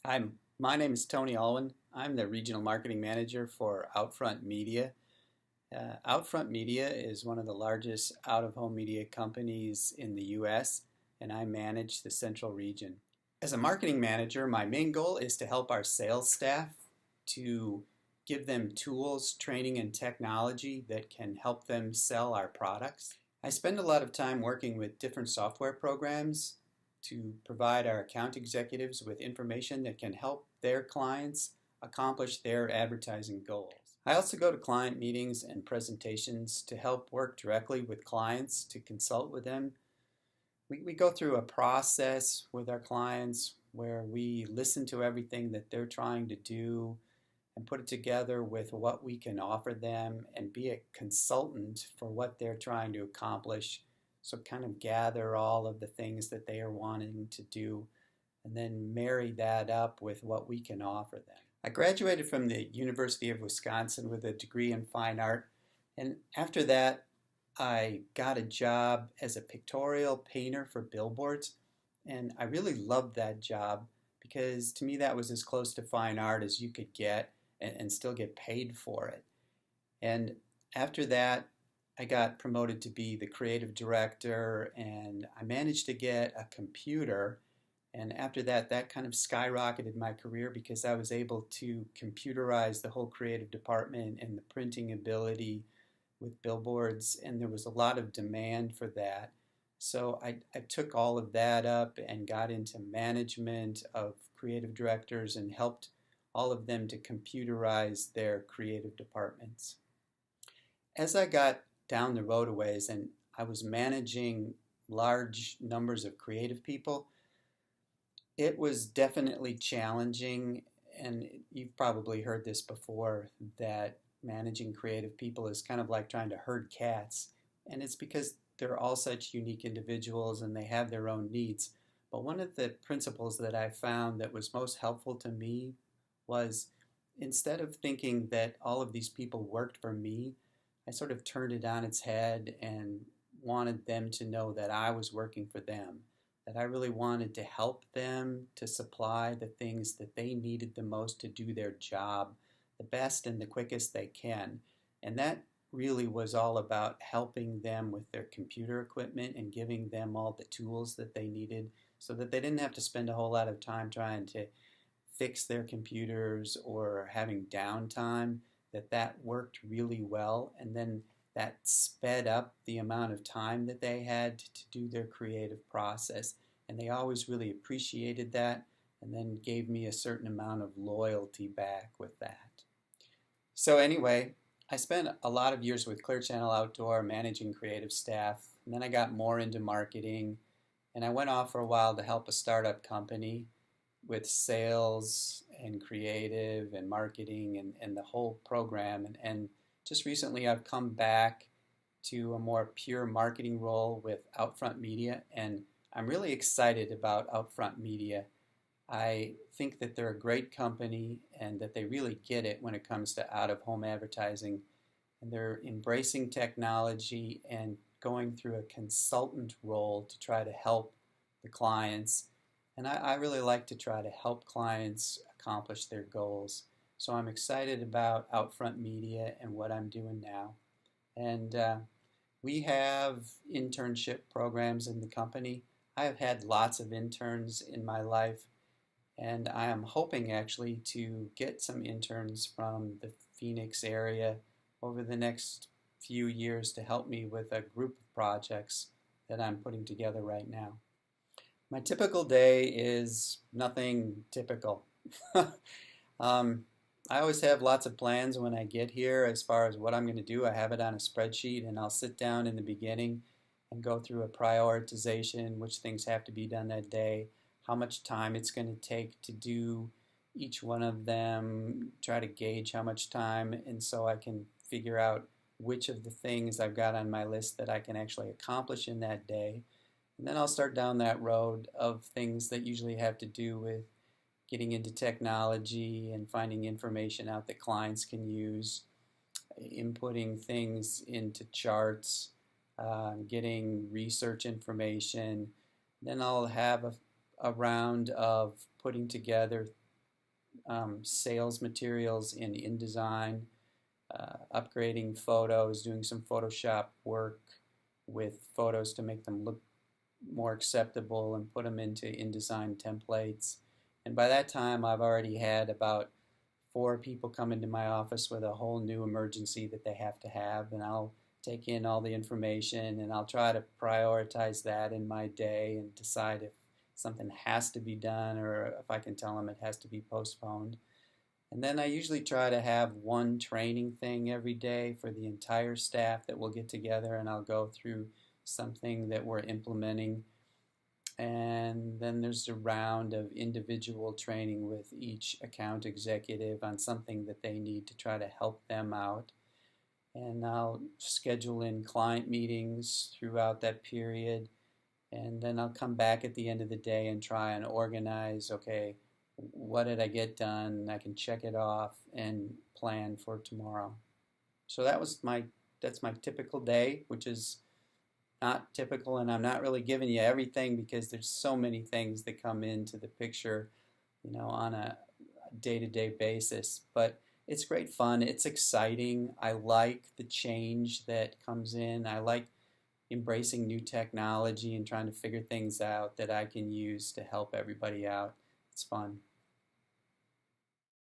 My name is Tony Alwyn. I'm the Regional Marketing Manager for Outfront Media. Outfront Media is one of the largest out-of-home media companies in the U.S., and I manage the Central Region. As a marketing manager, my main goal is to help our sales staff to give them tools, training, and technology that can help them sell our products. I spend a lot of time working with different software programs to provide our account executives with information that can help their clients accomplish their advertising goals. I also go to client meetings and presentations to help work directly with clients to consult with them. We go through a process with our clients where we listen to everything that they're trying to do and put it together with what we can offer them and be a consultant for what they're trying to accomplish. So kind of gather all of the things that they are wanting to do and then marry that up with what we can offer them. I graduated from the University of Wisconsin with a degree in fine art, and after that I got a job as a pictorial painter for billboards, and I really loved that job because to me that was as close to fine art as you could get and still get paid for it. And after that I got promoted to be the creative director, and I managed to get a computer. And after that, that kind of skyrocketed my career because I was able to computerize the whole creative department and the printing ability with billboards, and there was a lot of demand for that. So I took all of that up and got into management of creative directors and helped all of them to computerize their creative departments. As I got down the road a ways and I was managing large numbers of creative people, it was definitely challenging, and you've probably heard this before, that managing creative people is kind of like trying to herd cats, and it's because they're all such unique individuals and they have their own needs. But one of the principles that I found that was most helpful to me was, instead of thinking that all of these people worked for me, I sort of turned it on its head and wanted them to know that I was working for them, that I really wanted to help them to supply the things that they needed the most to do their job the best and the quickest they can. And that really was all about helping them with their computer equipment and giving them all the tools that they needed so that they didn't have to spend a whole lot of time trying to fix their computers or having downtime, that worked really well, and then that sped up the amount of time that they had to do their creative process. And they always really appreciated that and then gave me a certain amount of loyalty back with that. So anyway, I spent a lot of years with Clear Channel Outdoor managing creative staff, and then I got more into marketing, and I went off for a while to help a startup company with sales and creative and marketing and the whole program. And just recently I've come back to a more pure marketing role with Outfront Media, and I'm really excited about Outfront Media. I think that they're a great company and that they really get it when it comes to out-of-home advertising. And they're embracing technology and going through a consultant role to try to help the clients. And I really like to try to help clients accomplish their goals. So I'm excited about Outfront Media and what I'm doing now. And we have internship programs in the company. I have had lots of interns in my life, and I am hoping actually to get some interns from the Phoenix area over the next few years to help me with a group of projects that I'm putting together right now. My typical day is nothing typical. I always have lots of plans when I get here as far as what I'm going to do. I have it on a spreadsheet, and I'll sit down in the beginning and go through a prioritization, which things have to be done that day, how much time it's going to take to do each one of them, try to gauge how much time, and so I can figure out which of the things I've got on my list that I can actually accomplish in that day. And then I'll start down that road of things that usually have to do with getting into technology and finding information out that clients can use, inputting things into charts, getting research information. Then I'll have a round of putting together sales materials in InDesign, upgrading photos, doing some Photoshop work with photos to make them look more acceptable and put them into InDesign templates. And by that time, I've already had about 4 people come into my office with a whole new emergency that they have to have, and I'll take in all the information and I'll try to prioritize that in my day and decide if something has to be done or if I can tell them it has to be postponed. And then I usually try to have one training thing every day for the entire staff that will get together, and I'll go through something that we're implementing. And then there's a round of individual training with each account executive on something that they need to try to help them out. And I'll schedule in client meetings throughout that period. And then I'll come back at the end of the day and try and organize, okay, what did I get done? I can check it off and plan for tomorrow. So that's my typical day, which is not typical, and I'm not really giving you everything because there's so many things that come into the picture, on a day-to-day basis. But it's great fun. It's exciting. I like the change that comes in. I like embracing new technology and trying to figure things out that I can use to help everybody out. It's fun.